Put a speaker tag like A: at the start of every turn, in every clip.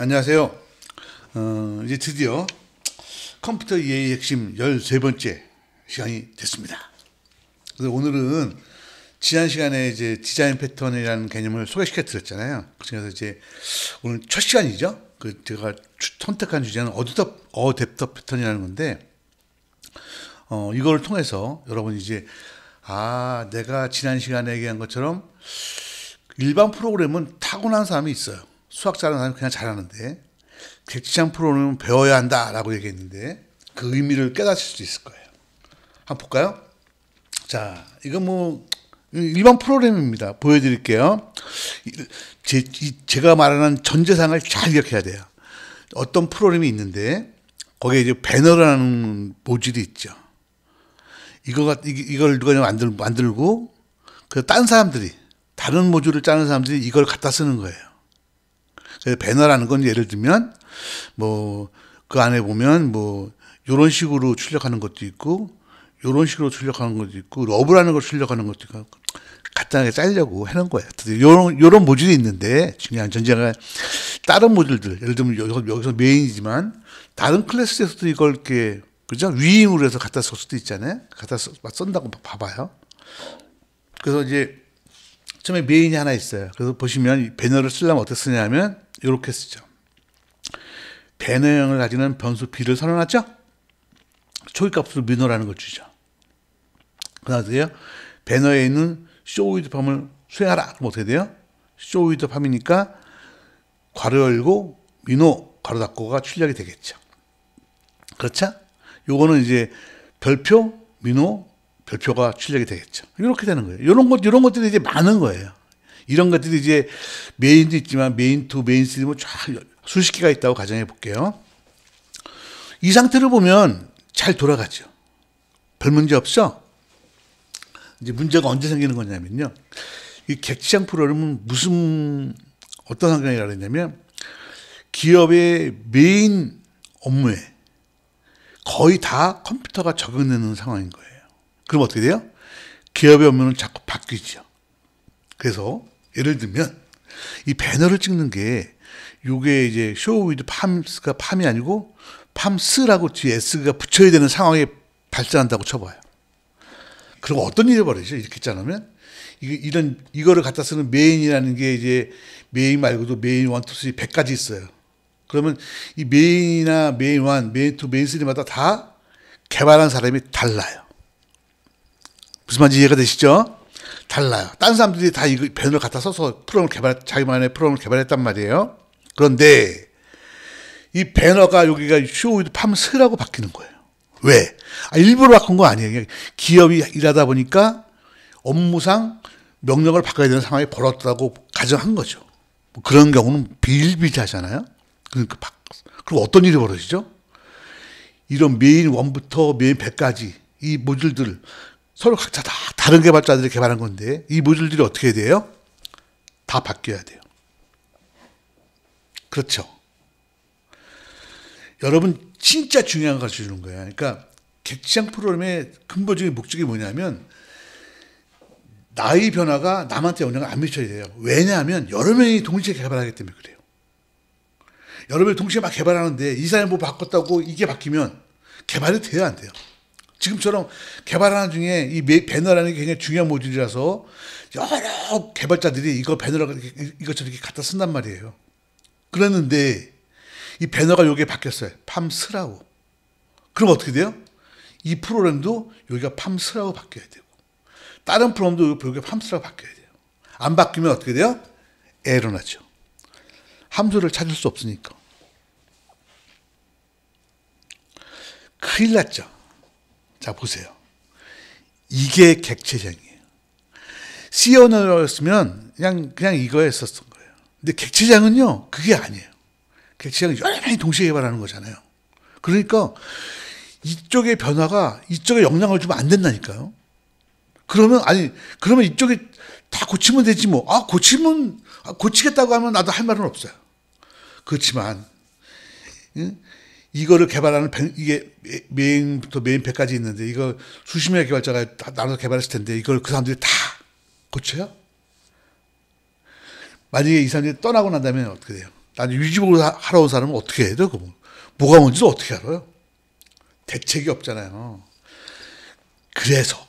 A: 안녕하세요. 이제 드디어 컴퓨터 이해의 핵심 13번째 시간이 됐습니다. 그래서 오늘은 지난 시간에 이제 디자인 패턴이라는 개념을 소개시켜 드렸잖아요. 그래서 이제 오늘 첫 시간이죠. 제가 선택한 주제는 어댑터 패턴이라는 건데, 이걸 통해서 여러분이 이제, 내가 지난 시간에 얘기한 것처럼 일반 프로그램은 타고난 사람이 있어요. 수학 잘하는 사람이 그냥 잘하는데, 객지상 프로그램은 배워야 한다라고 얘기했는데, 그 의미를 깨닫을 수 있을 거예요. 한번 볼까요? 자, 이거 일반 프로그램입니다. 보여드릴게요. 제가 말하는 전제상을 잘 기억해야 돼요. 어떤 프로그램이 있는데, 거기에 이제 배너라는 모듈이 있죠. 이걸 누가 만들고, 딴 사람들이, 다른 모듈을 짜는 사람들이 이걸 갖다 쓰는 거예요. 그래서 배너라는 건 예를 들면, 그 안에 보면, 요런 식으로 출력하는 것도 있고, 요런 식으로 출력하는 것도 있고, 러브라는 걸 출력하는 것도 있고, 간단하게 짜려고 해놓은 거예요. 요런 모듈이 있는데, 중요한 전제가 다른 모듈들, 예를 들면 여기서 메인이지만, 다른 클래스에서도 이걸 이렇게, 그죠? 위임으로 해서 갖다 쓸 수도 있잖아요. 쓴다고 봐봐요. 그래서 이제, 처음에 메인이 하나 있어요. 그래서 보시면 이 배너를 쓰려면 어떻게 쓰냐면 이렇게 쓰죠. 배너형을 가지는 변수 b를 선언하죠. 초기값으로 민호라는 걸 주죠. 그다음에 배너에 있는 show with 팜을 수행하라. 그럼 어떻게 돼요? show with 팜이니까 괄호 열고 민호 괄호 닫고가 출력이 되겠죠. 그렇죠? 요거는 이제 별표 민호 별표가 출력이 되겠죠. 이렇게 되는 거예요. 이런 것들이 이제 많은 거예요. 이런 것들이 이제 메인도 있지만 메인 2, 메인 3 뭐 쫙 수십 개가 있다고 가정해 볼게요. 이 상태를 보면 잘 돌아가죠. 별 문제 없죠? 이제 문제가 언제 생기는 거냐면요. 이 객지상 프로그램은 어떤 환경이라고 그랬냐면 기업의 메인 업무에 거의 다 컴퓨터가 적용되는 상황인 거예요. 그럼 어떻게 돼요? 기업의 업무는 자꾸 바뀌죠. 그래서 예를 들면 이 배너를 찍는 게 요게 이제 show with 팜스가 팜이 아니고 팜스라고 뒤에 s가 붙여야 되는 상황이 발생한다고 쳐봐요. 그리고 어떤 일이 벌어지죠? 이렇게 짜놓으면 이거를 갖다 쓰는 메인이라는 게 이제 메인 말고도 메인 1, 2, 3, 100가지 있어요. 그러면 이 메인이나 메인 1, 메인 2, 메인 3마다 다 개발한 사람이 달라요. 무슨 말인지 이해가 되시죠? 달라요. 딴 사람들이 다 이거 배너를 갖다 써서 자기만의 프로그램을 개발했단 말이에요. 그런데 이 배너가 여기가 show with 팜스라고 바뀌는 거예요. 왜? 일부러 바꾼 거 아니에요. 기업이 일하다 보니까 업무상 명령을 바꿔야 되는 상황이 벌어졌다고 가정한 거죠. 그런 경우는 비일비재하잖아요. 그러니까 그럼 어떤 일이 벌어지죠? 이런 메인 1부터 메인 100까지 이 모듈들을 서로 각자 다 다른 개발자들이 개발한 건데 이 모듈들이 어떻게 돼요? 다 바뀌어야 돼요. 그렇죠. 여러분 진짜 중요한 걸 가르쳐주는 거예요. 그러니까 객지상 프로그램의 근본적인 목적이 뭐냐면 나의 변화가 남한테 영향을 안 미쳐야 돼요. 왜냐하면 여러 명이 동시에 개발하기 때문에 그래요. 여러 명이 동시에 막 개발하는데 이 사람이 뭐 바꿨다고 이게 바뀌면 개발이 돼야 안 돼요. 지금처럼 개발하는 중에 이 배너라는 게 굉장히 중요한 모듈이라서 여러 개발자들이 이거 배너라고 이것저것 이렇게 갖다 쓴단 말이에요. 그랬는데 이 배너가 여기에 바뀌었어요. 팜스라고. 그럼 어떻게 돼요? 이 프로그램도 여기가 팜스라고 바뀌어야 되고 다른 프로그램도 여기가 팜스라고 바뀌어야 돼요. 안 바뀌면 어떻게 돼요? 에러 나죠. 함수를 찾을 수 없으니까. 큰일 났죠. 자, 보세요. 이게 객체장이에요. C 언어였으면 그냥 이거 했었던 거예요. 근데 객체장은요, 그게 아니에요. 객체장은 여러 명이 동시에 개발하는 거잖아요. 그러니까 이쪽의 변화가 이쪽에 영향을 주면 안 된다니까요. 그러면 이쪽에 다 고치면 되지 뭐. 고치겠다고 하면 나도 할 말은 없어요. 그렇지만, 이거를 개발하는 이게 메인부터 메인 100까지 있는데 이거 수십 명의 개발자가 나눠서 개발했을 텐데 이걸 그 사람들이 다 고쳐요? 만약에 이 사람들이 떠나고 난다면 어떻게 돼요? 나는 유지보를 하러 온 사람은 어떻게 해야 돼? 뭐가 뭔지도 어떻게 알아요? 대책이 없잖아요. 그래서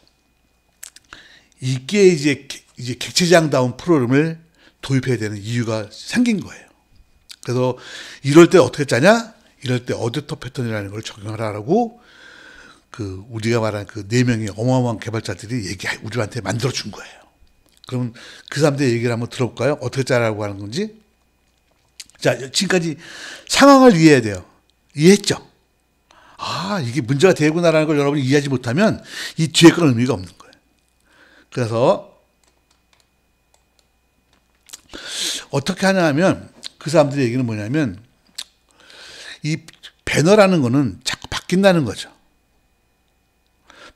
A: 이게 이제 객체장다운 프로그램을 도입해야 되는 이유가 생긴 거예요. 그래서 이럴 때 어떻게 짜냐? 이럴 때 어댑터 패턴이라는 걸 적용하라고 우리가 말한 그 4명의 어마어마한 개발자들이 우리한테 만들어 준 거예요. 그러면 그 사람들의 얘기를 한번 들어볼까요? 어떻게 짜라고 하는 건지. 자, 지금까지 상황을 이해해야 돼요. 이해했죠? 이게 문제가 되구나라는 걸 여러분이 이해하지 못하면 이 뒤에 건 의미가 없는 거예요. 그래서 어떻게 하냐 하면 그 사람들의 얘기는 뭐냐면 이 배너라는 거는 자꾸 바뀐다는 거죠.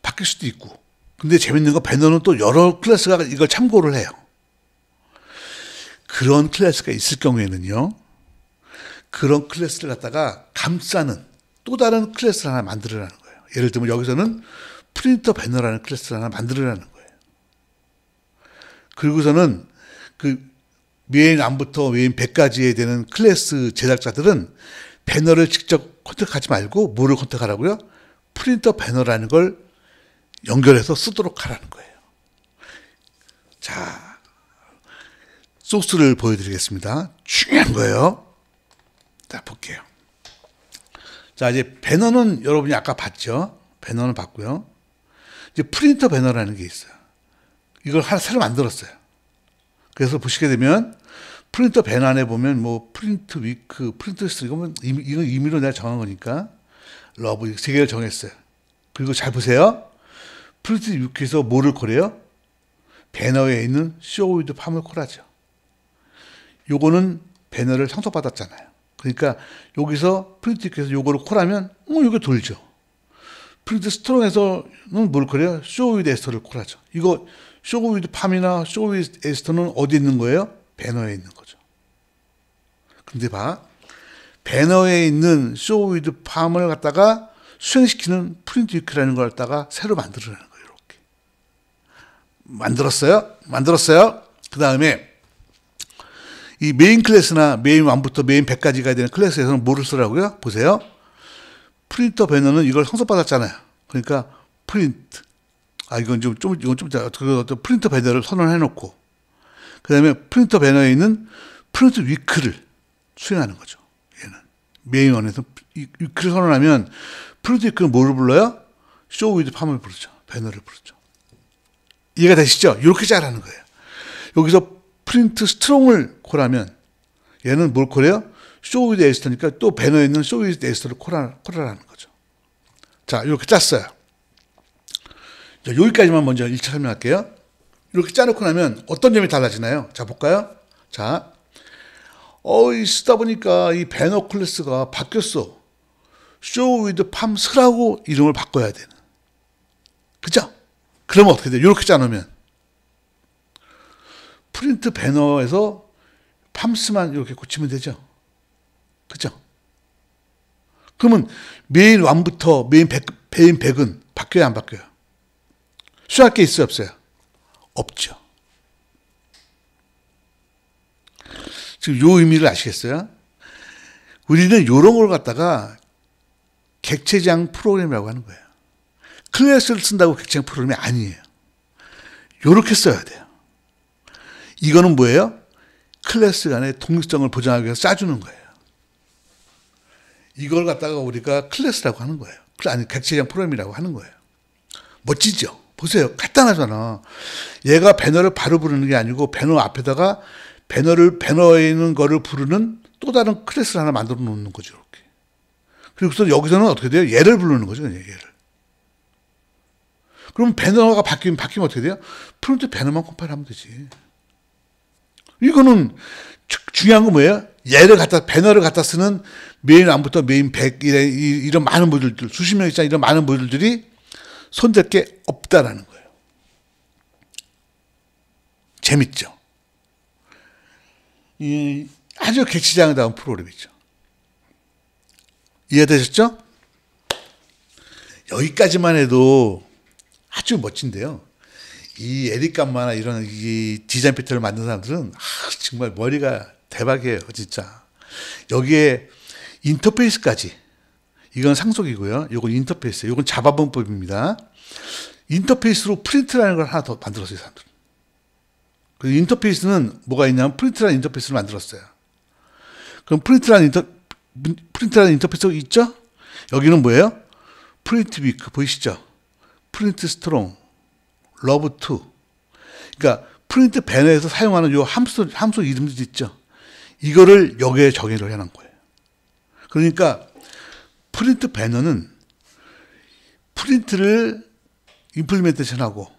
A: 바뀔 수도 있고. 근데 재밌는 건 배너는 또 여러 클래스가 이걸 참고를 해요. 그런 클래스가 있을 경우에는요. 그런 클래스를 갖다가 감싸는 또 다른 클래스를 하나 만들어라는 거예요. 예를 들면 여기서는 프린터 배너라는 클래스를 하나 만들어라는 거예요. 그리고서는 메인 1부터 메인 100까지에 되는 클래스 제작자들은 배너를 직접 컨택하지 말고 뭐를 컨택하라고요? 프린터 배너라는 걸 연결해서 쓰도록 하라는 거예요. 자, 소스를 보여드리겠습니다. 중요한 거예요. 자, 볼게요. 자, 이제 배너는 여러분이 아까 봤죠? 배너는 봤고요. 이제 프린터 배너라는 게 있어요. 이걸 하나 새로 만들었어요. 그래서 보시게 되면 프린터 배너 안에 보면 뭐 프린트 위크, 프린트 스트 이건 임의로 내가 정한 거니까 러브 3개를 정했어요. 그리고 잘 보세요. 프린트 위크에서 뭐를 콜해요? 배너에 있는 쇼 위드 팜을 콜하죠. 요거는 배너를 상속받았잖아요. 그러니까 여기서 프린트 위크에서 요거를 콜하면 이게 돌죠. 프린트 스트롱에서는 뭘 콜해요? 쇼 위드 에스터를 콜하죠. 이거 쇼 위드 팜이나 쇼 위드 에스터는 어디 있는 거예요? 배너에 있는 거죠. 근데 봐. 배너에 있는 쇼 위드 팜을 갖다가 수행시키는 프린트 위크라는 걸 갖다가 새로 만들어내는 거예요. 이렇게. 만들었어요. 그 다음에 이 메인 클래스나 메인 1부터 메인 100까지 가야 되는 클래스에서는 뭐를 쓰라고요? 보세요. 프린터 배너는 이걸 상속받았잖아요. 그러니까 프린트. 이건 좀 프린터 배너를 선언해 놓고, 그 다음에 프린터 배너에 있는 프린트 위크를 수행하는 거죠. 얘는. 메인 1에서 위크를 선언하면 프린트 위크는 뭐를 불러요? 쇼 위드 팜을 부르죠. 배너를 부르죠. 이해가 되시죠? 이렇게 짜라는 거예요. 여기서 프린트 스트롱을 콜하면 얘는 뭘 콜해요? 쇼 위드 에스터니까 또 배너에 있는 쇼 위드 에스터를 콜하라는 거죠. 자, 이렇게 짰어요. 자, 여기까지만 먼저 1차 설명할게요. 이렇게 짜놓고 나면 어떤 점이 달라지나요? 자, 볼까요? 자, 쓰다 보니까 이 배너 클래스가 바뀌었어. 쇼 위드 팜 스라고 이름을 바꿔야 되는. 그죠? 그러면 어떻게 돼요? 이렇게 짜놓으면 프린트 배너에서 팜스만 이렇게 고치면 되죠. 그죠? 그러면 메인 1부터 메인 100은 바뀌어야 안 바뀌어요? 수할 게 있어요, 없어요? 없죠. 지금 요 의미를 아시겠어요? 우리는 이런 걸 갖다가 객체장 프로그램이라고 하는 거예요. 클래스를 쓴다고 객체장 프로그램이 아니에요. 요렇게 써야 돼요. 이거는 뭐예요? 클래스 간의 독립성을 보장하기 위해서 짜주는 거예요. 이걸 갖다가 우리가 클래스라고 하는 거예요. 아니, 객체장 프로그램이라고 하는 거예요. 멋지죠? 보세요. 간단하잖아. 얘가 배너를 바로 부르는 게 아니고 배너 앞에다가 배너에 있는 거를 부르는 또 다른 클래스를 하나 만들어 놓는 거죠. 이렇게. 그리고서 여기서는 어떻게 돼요? 얘를 부르는 거죠. 그냥 얘를. 그럼 배너가 바뀌면 어떻게 돼요? 프론트 배너만 컴파일하면 되지. 이거는 중요한 건 뭐예요? 배너를 갖다 쓰는 메인 1부터 메인 100 이런 많은 모듈들, 수십 명 이상 이런 많은 모듈들이 손댈 게 없다라는 거예요. 재밌죠? 아주 객체장다운 프로그램이죠. 이해되셨죠? 여기까지만 해도 아주 멋진데요. 이 에릭 감마나 이런 이 디자인 패턴을 만든 사람들은 정말 머리가 대박이에요, 진짜. 여기에 인터페이스까지, 이건 상속이고요. 이건 인터페이스, 이건 자바문법입니다. 인터페이스로 프린트라는 걸 하나 더 만들었어요, 사람들은. 그 인터페이스는 뭐가 있냐면 프린트라는 인터페이스를 만들었어요. 그럼 프린트라는 인터페이스가 있죠? 여기는 뭐예요? 프린트 위크 보이시죠? 프린트 스트롱, 러브 투. 그러니까 프린트 배너에서 사용하는 요 함수 이름들이 있죠? 이거를 여기에 정의를 해놓은 거예요. 그러니까 프린트 배너는 프린트를 임플리멘테이션하고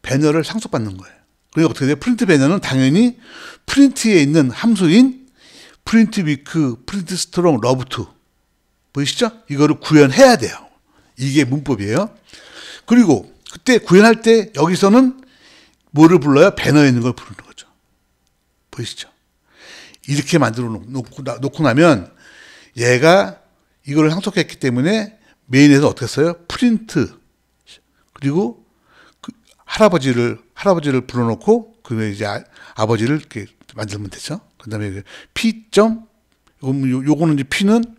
A: 배너를 상속받는 거예요. 그러니까 어떻게 돼요? 프린트 배너는 당연히 프린트에 있는 함수인 프린트 위크, 프린트 스트롱, 러브 투 보이시죠? 이거를 구현해야 돼요. 이게 문법이에요. 그리고 그때 구현할 때 여기서는 뭐를 불러요? 배너에 있는 걸 부르는 거죠. 보이시죠? 이렇게 만들어 놓고 나면 얘가 이거를 상속했기 때문에 메인에서 어떻게 써요? 프린트 그리고 그 할아버지를 불러놓고 그 이제 아버지를 이렇게 만들면 되죠. 그다음에 P. 요거는 이제 P는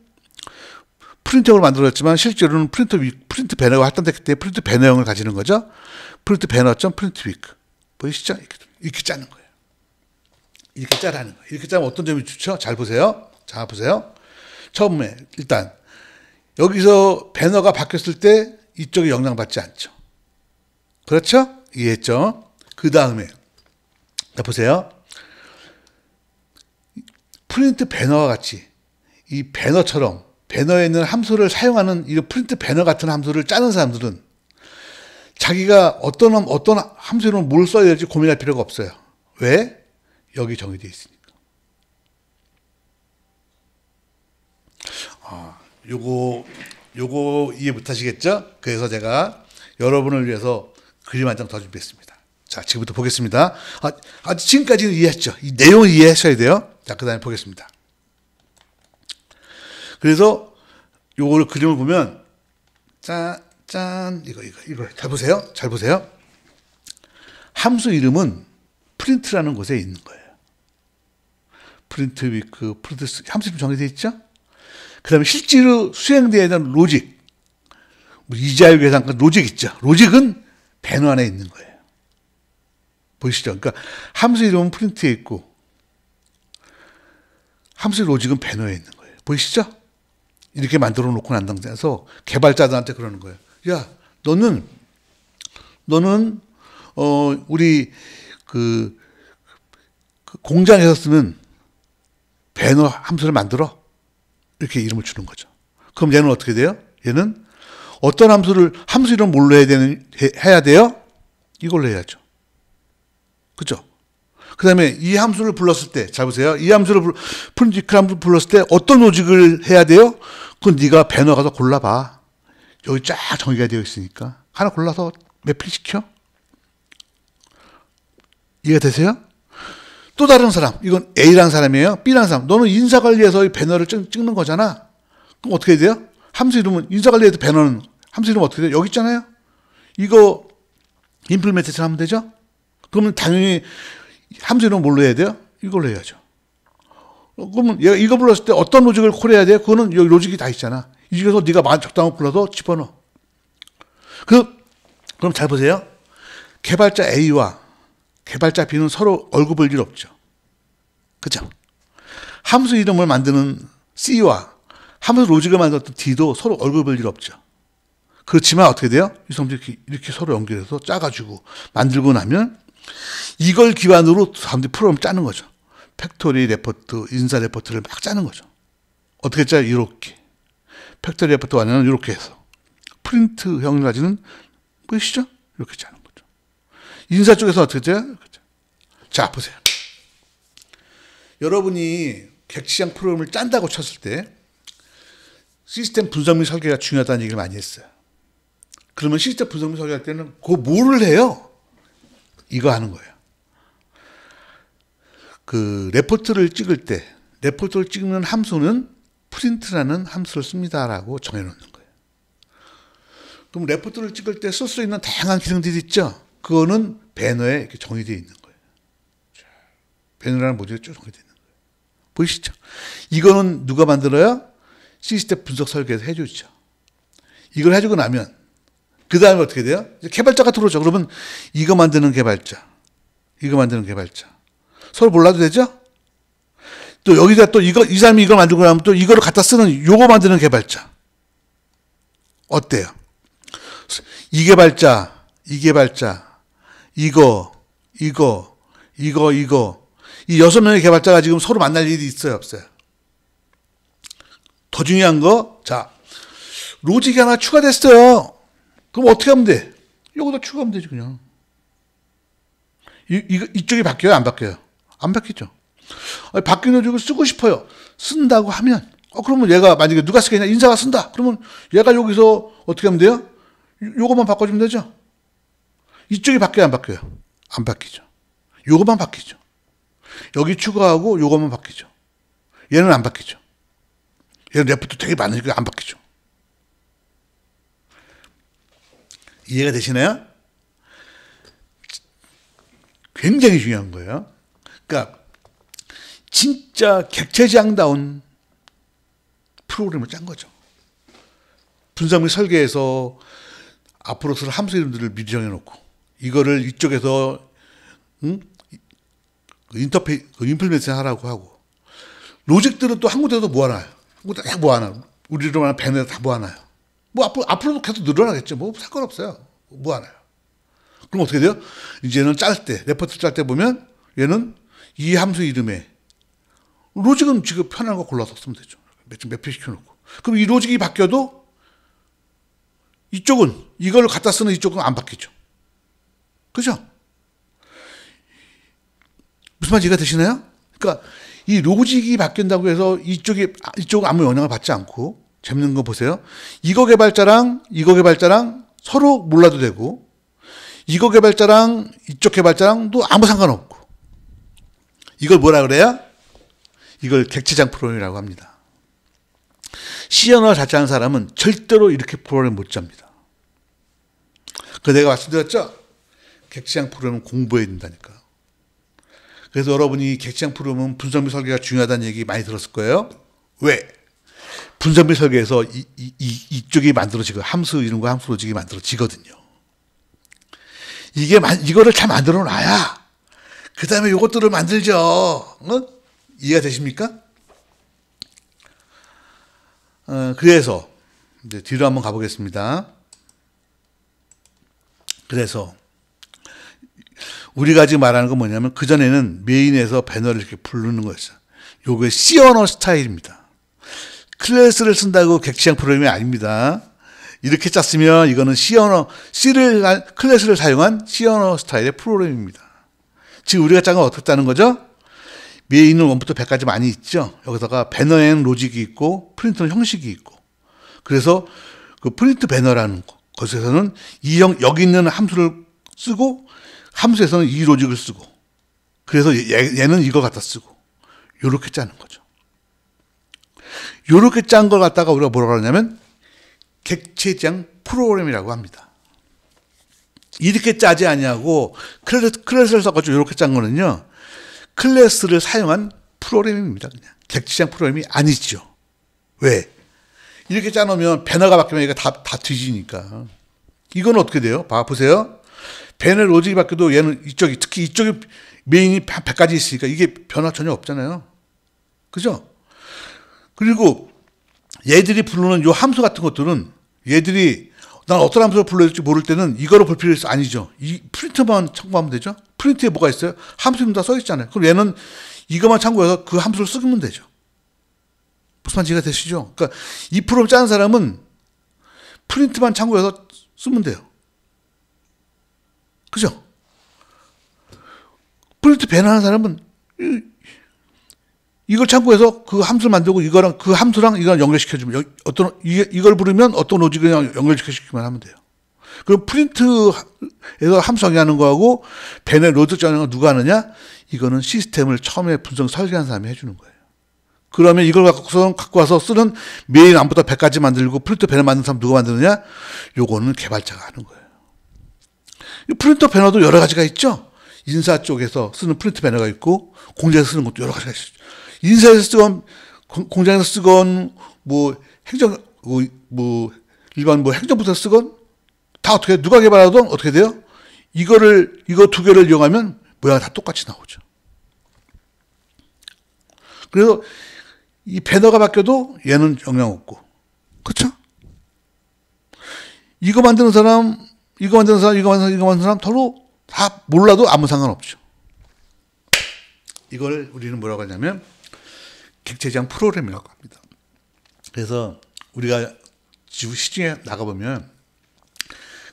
A: 프린트형으로 만들어졌지만 실제로는 프린트 배너가 활동됐기 때문에 프린트 배너형을 가지는 거죠. 프린트 배너 프린트 위크 보이시죠? 이렇게 짜는 거예요. 이렇게 짜라는 거예요. 이렇게 짜면 어떤 점이 좋죠? 잘 보세요. 자 보세요. 처음에 일단 여기서 배너가 바뀌었을 때 이쪽에 영향받지 않죠. 그렇죠? 이해했죠? 그 다음에 자 보세요. 프린트 배너와 같이 이 배너처럼 배너에 있는 함수를 사용하는 이 프린트 배너 같은 함수를 짜는 사람들은 자기가 어떤 함수 이름을 뭘 써야 될지 고민할 필요가 없어요. 왜? 여기 정의되어 있으니까. 요거 이해 못 하시겠죠? 그래서 제가 여러분을 위해서 그림 한 장 더 준비했습니다. 자, 지금부터 보겠습니다. 지금까지는 이해했죠? 이 내용을 이해하셔야 돼요. 자, 그 다음에 보겠습니다. 그래서 요거를 그림을 보면 짠 이거 잘 보세요. 잘 보세요. 함수 이름은 프린트라는 곳에 있는 거예요. 프린트 위크, 프린트 함수 이름 정해져 있죠? 그 다음에 실제로 수행되어야 되는 로직, 이자율 계산까지 로직 있죠? 로직은 배너 안에 있는 거예요. 보이시죠? 그러니까 함수 이름은 프린트에 있고 함수 로직은 배너에 있는 거예요. 보이시죠? 이렇게 만들어 놓고 난 당장에서 개발자들한테 그러는 거예요. 야, 너는 우리 그 공장에서 쓰는 배너 함수를 만들어. 이렇게 이름을 주는 거죠. 그럼 얘는 어떻게 돼요? 얘는 어떤 함수 이름 뭘로 해야 돼요? 이걸로 해야죠. 그죠? 그 다음에 이 함수를 불렀을 때, 잘 보세요. 이 함수를, 프린트 함수를 불렀을 때 어떤 로직을 해야 돼요? 그건 네가 배너 가서 골라봐. 여기 쫙 정의가 되어 있으니까. 하나 골라서 매핑 시켜. 이해가 되세요? 또 다른 사람, 이건 A라는 사람이에요. B라는 사람. 너는 인사관리에서 이 배너를 찍는 거잖아. 그럼 어떻게 해야 돼요? 함수 이름은, 인사관리에서 배너는, 함수 이름은 어떻게 돼요? 여기 있잖아요. 이거 임플리멘테이션 하면 되죠? 그러면 당연히 함수 이름은 뭘로 해야 돼요? 이걸로 해야죠. 그러면 얘가 이거 불렀을 때 어떤 로직을 콜해야 돼요? 그거는 여기 로직이 다 있잖아. 이 중에서 네가 적당한 거 불러서 집어넣어. 그럼 잘 보세요. 개발자 A와 개발자 B는 서로 얼굴 볼 일 없죠. 그죠? 함수 이름을 만드는 C와 함수 로직을 만들었던 D도 서로 얼굴 볼 일 없죠. 그렇지만 어떻게 돼요? 이 사람들이 이렇게 서로 연결해서 짜가지고 만들고 나면 이걸 기반으로 사람들이 프로그램 짜는 거죠. 팩토리 레포트, 인사 레포트를 막 짜는 거죠. 어떻게 짜요? 이렇게. 팩토리 레포트 안에는 이렇게 해서. 프린트형을 가지는 보이시죠? 이렇게 짜는 거죠. 인사 쪽에서 어떻게 짜요? 자, 보세요. 여러분이 객지형 프로그램을 짠다고 쳤을 때 시스템 분석 및 설계가 중요하다는 얘기를 많이 했어요. 그러면 시스템 분석 및 설계할 때는 그거 뭐를 해요? 이거 하는 거예요. 그 레포트를 찍는 함수는 프린트라는 함수를 씁니다라고 정해놓는 거예요. 그럼 레포트를 찍을 때 쓸 수 있는 다양한 기능들이 있죠. 그거는 배너에 이렇게 정의되어 있는 거예요. 배너라는 모듈에 쭉 정의되어 있는 거예요. 보이시죠? 이거는 누가 만들어요? 시스템 분석 설계에서 해주죠. 이걸 해주고 나면 그 다음에 어떻게 돼요? 이제 개발자가 들어오죠. 그러면 이거 만드는 개발자, 이거 만드는 개발자 서로 몰라도 되죠? 또 여기다 또 이거 이 사람이 이걸 만들고 나면 또 이거를 갖다 쓰는 요거 만드는 개발자 어때요? 이 개발자, 이 개발자, 이거 이 6명의 개발자가 지금 서로 만날 일이 있어요, 없어요? 더 중요한 거, 자, 로직이 하나 추가됐어요. 그럼 어떻게 하면 돼? 요거도 추가하면 되지, 그냥. 이쪽이 바뀌어요, 안 바뀌어요? 안 바뀌죠. 아니, 바뀐 로직을 쓰고 싶어요. 쓴다고 하면, 그러면 얘가 만약에 누가 쓰겠냐? 인사가 쓴다. 그러면 얘가 여기서 어떻게 하면 돼요? 요것만 바꿔주면 되죠. 이쪽이 바뀌어요, 안 바뀌어요? 안 바뀌죠. 요것만 바뀌죠. 여기 추가하고 요것만 바뀌죠. 얘는 안 바뀌죠. 얘는 레포트 되게 많으니까 안 바뀌죠. 이해가 되시나요? 굉장히 중요한 거예요. 그러니까 진짜 객체지향다운 프로그램을 짠 거죠. 분석 및 설계에서 앞으로 쓸 함수 이름들을 미리 정해놓고 이거를 이쪽에서 인플레이션 하라고 하고 로직들은 또 한 군데서 모아놔요. 한 군데 다 모아놔요. 우리로 말하는 밴에 다 모아놔요. 뭐 앞으로도 계속 늘어나겠죠. 뭐 상관없어요. 모아놔요. 그럼 어떻게 돼요? 이제는 짤 때, 레포트 짤 때 보면 얘는 이 함수 이름에 로직은 지금 편한 거 골라서 쓰면 되죠. 몇 표 시켜놓고. 그럼 이 로직이 바뀌어도 이쪽은 이걸 갖다 쓰는 이쪽은 안 바뀌죠. 그죠? 무슨 말인지 이해가 되시나요? 그러니까 이 로직이 바뀐다고 해서 이쪽은 아무 영향을 받지 않고 재밌는 거 보세요. 이거 개발자랑 서로 몰라도 되고 이거 개발자랑 이쪽 개발자랑도 아무 상관없고 이걸 뭐라 그래요? 이걸 객체장 프로그램이라고 합니다. C 언어 자체하는 사람은 절대로 이렇게 프로그램 못 짭니다. 그래서 내가 말씀드렸죠? 객체장 프로그램은 공부해야 된다니까. 그래서 여러분이 객체장 프로그램은 분석 및 설계가 중요하다는 얘기 많이 들었을 거예요. 왜? 분석 및 설계에서 이쪽이 만들어지고 함수 이름과 함수 로직이 만들어지거든요. 이거를 잘 만들어 놔야 그 다음에 요것들을 만들죠. 이해가 되십니까? 그래서 이제 뒤로 한번 가보겠습니다. 그래서 우리가 지금 말하는 건 뭐냐면 그전에는 메인에서 배너를 이렇게 부르는 거였어요. 요게 C 언어 스타일입니다. 클래스를 쓴다고 객체형 프로그램이 아닙니다. 이렇게 짰으면 이거는 클래스를 사용한 C 언어 스타일의 프로그램입니다. 지금 우리가 짠 건 어떻게 짜는 거죠? 메인은 1부터 100까지 많이 있죠. 여기다가 배너에는 로직이 있고 프린트는 형식이 있고. 그래서 그 프린트 배너라는 것에서는 여기 있는 함수를 쓰고 함수에서는 이 로직을 쓰고 그래서 얘는 이거 갖다 쓰고 요렇게 짜는 거죠. 요렇게 짠 걸 갖다가 우리가 뭐라고 하냐면 객체지향 프로그램이라고 합니다. 이렇게 짜지 아니하고 클래스를 써가지고 이렇게 짠 거는요. 클래스를 사용한 프로그램입니다. 그냥 객체지향 프로그램이 아니죠. 왜? 이렇게 짜놓으면 배너가 바뀌면 이거 다 뒤지니까. 이건 어떻게 돼요? 보세요. 배너 로직이 바뀌어도 얘는 특히 이쪽이 메인이 100가지 있으니까 이게 변화 전혀 없잖아요. 그죠? 그리고 얘들이 부르는 요 함수 같은 것들은 얘들이 난 어떤 함수를 불러야 될지 모를 때는 이거를 볼 필요 있어 아니죠. 이 프린트만 참고하면 되죠. 프린트에 뭐가 있어요? 함수 이름 다 써 있잖아요. 그럼 얘는 이것만 참고해서 그 함수를 쓰면 되죠. 무슨 말인지 이해가 되시죠? 그러니까 이 프로그램 짜는 사람은 프린트만 참고해서 쓰면 돼요. 그죠? 프린트 배너하는 사람은 이걸 참고해서 그 함수를 만들고 이거랑 그 함수랑 이걸 연결시켜주면 이걸 부르면 어떤 로직을 연결시키면 하면 돼요. 그럼 프린트에서 함수 정의하는 거하고 배너 로직 정의하는 거 누가 하느냐? 이거는 시스템을 처음에 분석 설계한 사람이 해주는 거예요. 그러면 이걸 갖고 와서 쓰는 메인 안부터 100까지 만들고 프린터 배너 만드는 사람 누가 만드느냐? 요거는 개발자가 하는 거예요. 프린터 배너도 여러 가지가 있죠. 인사 쪽에서 쓰는 프린트 배너가 있고 공장에서 쓰는 것도 여러 가지가 있죠. 인쇄해서 쓰건 공장에서 쓰건 뭐 행정 뭐 일반 뭐 행정부서 쓰건 다 어떻게 누가 개발하든 어떻게 돼요? 이거 두 개를 이용하면 모양이 다 똑같이 나오죠. 그래서 이 배너가 바뀌어도 얘는 영향 없고, 그렇죠? 이거 만드는 사람 서로 다 몰라도 아무 상관없죠. 이걸 우리는 뭐라고 하냐면 객체지향 프로그램이라고 합니다. 그래서 우리가 시중에 나가보면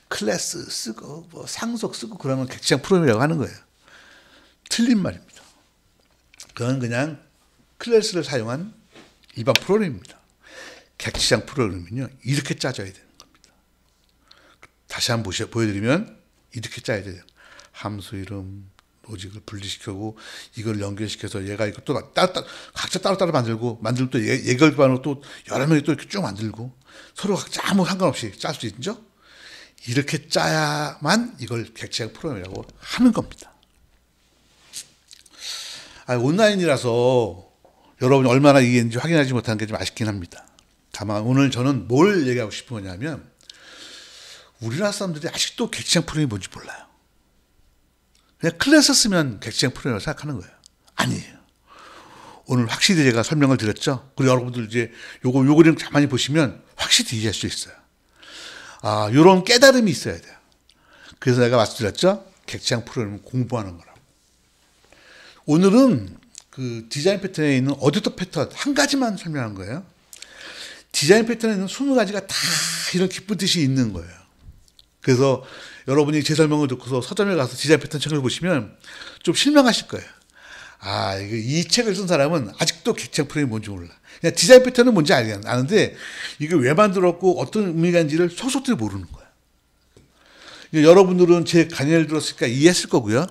A: 클래스 쓰고 뭐 상속 쓰고 그러면 객체지향 프로그램이라고 하는 거예요. 틀린 말입니다. 그건 그냥 클래스를 사용한 일반 프로그램입니다. 객체지향 프로그램은요, 이렇게 짜져야 되는 겁니다. 다시 한번 보여드리면 이렇게 짜야 돼요. 함수 이름, 로직을 분리시키고 이걸 연결시켜서 얘가 이거 또 각자 따로따로 만들고 또 예결 기반으로 또 여러 명이 또 이렇게 쭉 만들고 서로 각자 아무 상관없이 짤 수 있죠. 이렇게 짜야만 이걸 객체지향 프로그램이라고 하는 겁니다. 온라인이라서 여러분이 얼마나 이해했는지 확인하지 못하는 게 좀 아쉽긴 합니다. 다만 오늘 저는 뭘 얘기하고 싶은 거냐면 우리나라 사람들이 아직도 객체지향 프로그램이 뭔지 몰라요. 그냥 클래스 쓰면 객체지향 프로그램이라고 생각하는 거예요. 아니에요. 오늘 확실히 제가 설명을 드렸죠. 그리고 여러분들 이제 요거 그림 가만히 보시면 확실히 이해할 수 있어요. 요런 깨달음이 있어야 돼요. 그래서 내가 말씀드렸죠. 객체지향 프로그램은 공부하는 거라고. 오늘은 그 디자인 패턴에 있는 어댑터 패턴 한 가지만 설명한 거예요. 디자인 패턴에 있는 20가지가 다 이런 기쁜 뜻이 있는 거예요. 그래서 여러분이 제 설명을 듣고서 서점에 가서 디자인 패턴 책을 보시면 좀 실망하실 거예요. 이 책을 쓴 사람은 아직도 객체지향 프로그램이 뭔지 몰라. 그냥 디자인 패턴은 뭔지 아는데 이게 왜 만들었고 어떤 의미가 있는지를 속속들이 모르는 거예요. 여러분들은 제 강의를 들었으니까 이해했을 거고요.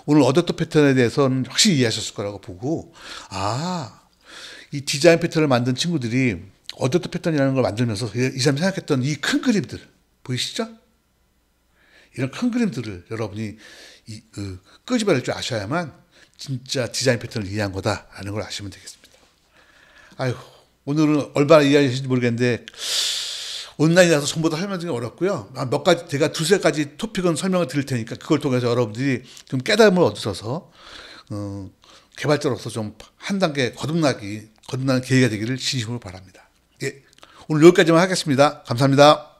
A: 오늘 어댑터 패턴에 대해서는 확실히 이해하셨을 거라고 보고, 이 디자인 패턴을 만든 친구들이 어댑터 패턴이라는 걸 만들면서 이 사람이 생각했던 이 큰 그림들 보이시죠? 이런 큰 그림들을 여러분이 끄집어낼 줄 아셔야만 진짜 디자인 패턴을 이해한 거다라는 걸 아시면 되겠습니다. 오늘은 얼마나 이해하실지 모르겠는데 온라인이라서 전부 다 설명드리기 어렵고요. 몇 가지, 제가 두세 가지 토픽은 설명을 드릴 테니까 그걸 통해서 여러분들이 좀 깨달음을 얻으셔서 개발자로서 좀 한 단계 거듭나는 기회가 되기를 진심으로 바랍니다. 예, 오늘 여기까지만 하겠습니다. 감사합니다.